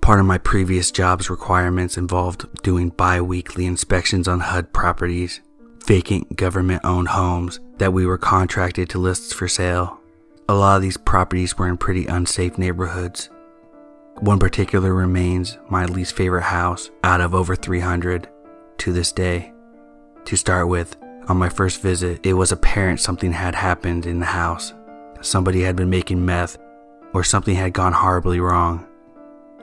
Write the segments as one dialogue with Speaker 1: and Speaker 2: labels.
Speaker 1: Part of my previous job's requirements involved doing bi-weekly inspections on HUD properties, vacant government-owned homes that we were contracted to list for sale. A lot of these properties were in pretty unsafe neighborhoods. One particular remains my least favorite house out of over 300 to this day. To start with, on my first visit, it was apparent something had happened in the house. Somebody had been making meth, or something had gone horribly wrong.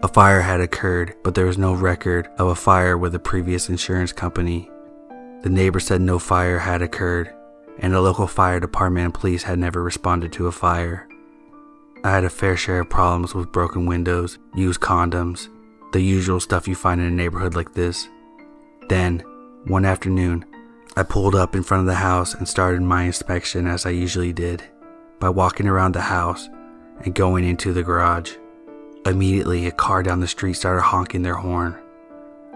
Speaker 1: A fire had occurred, but there was no record of a fire with a previous insurance company. The neighbor said no fire had occurred, and the local fire department and police had never responded to a fire. I had a fair share of problems with broken windows, used condoms, the usual stuff you find in a neighborhood like this. Then, one afternoon, I pulled up in front of the house and started my inspection as I usually did, by walking around the house and going into the garage. Immediately, a car down the street started honking their horn.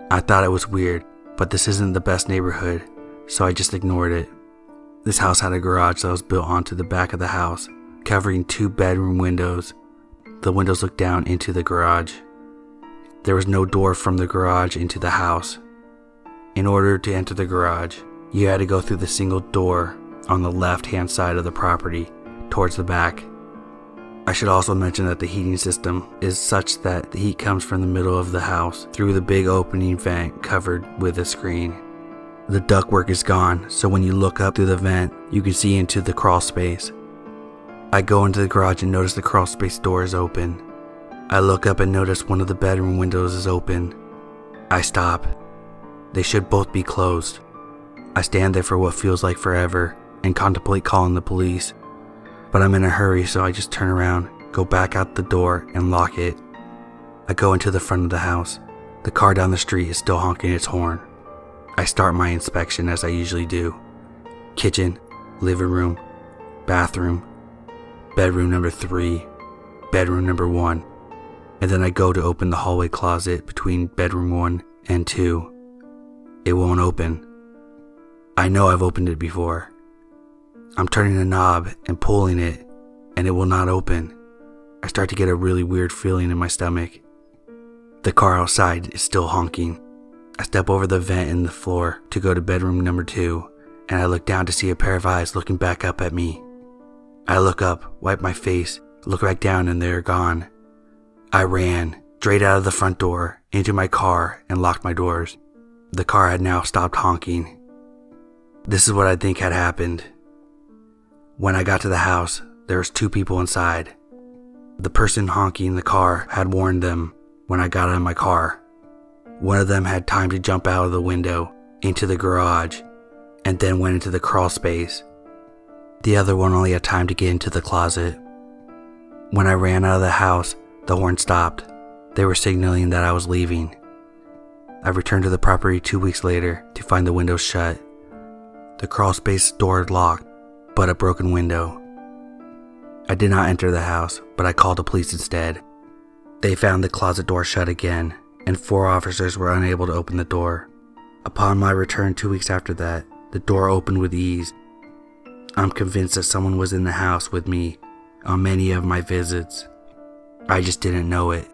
Speaker 1: I thought it was weird, but this isn't the best neighborhood, so I just ignored it. This house had a garage that was built onto the back of the house, covering 2 bedroom windows. The windows looked down into the garage. There was no door from the garage into the house. In order to enter the garage, you had to go through the single door on the left-hand side of the property, towards the back. I should also mention that the heating system is such that the heat comes from the middle of the house through the big opening vent covered with a screen. The ductwork is gone, so when you look up through the vent, you can see into the crawl space. I go into the garage and notice the crawl space door is open. I look up and notice one of the bedroom windows is open. I stop. They should both be closed. I stand there for what feels like forever and contemplate calling the police. But I'm in a hurry, so I just turn around, go back out the door, and lock it. I go into the front of the house. The car down the street is still honking its horn. I start my inspection as I usually do. Kitchen, living room, bathroom, bedroom number 3, bedroom number 1. And then I go to open the hallway closet between bedroom 1 and 2. It won't open. I know I've opened it before. I'm turning the knob and pulling it, and it will not open. I start to get a really weird feeling in my stomach. The car outside is still honking. I step over the vent in the floor to go to bedroom number 2, and I look down to see a pair of eyes looking back up at me. I look up, wipe my face, look back down, and they're gone. I ran straight out of the front door, into my car, and locked my doors. The car had now stopped honking. This is what I think had happened. When I got to the house, there was 2 people inside. The person honking the car had warned them when I got out of my car. One of them had time to jump out of the window into the garage and then went into the crawl space. The other one only had time to get into the closet. When I ran out of the house, the horn stopped. They were signaling that I was leaving. I returned to the property 2 weeks later to find the windows shut. The crawl space door locked, but a broken window. I did not enter the house, but I called the police instead. They found the closet door shut again, and 4 officers were unable to open the door. Upon my return 2 weeks after that, the door opened with ease. I'm convinced that someone was in the house with me on many of my visits. I just didn't know it.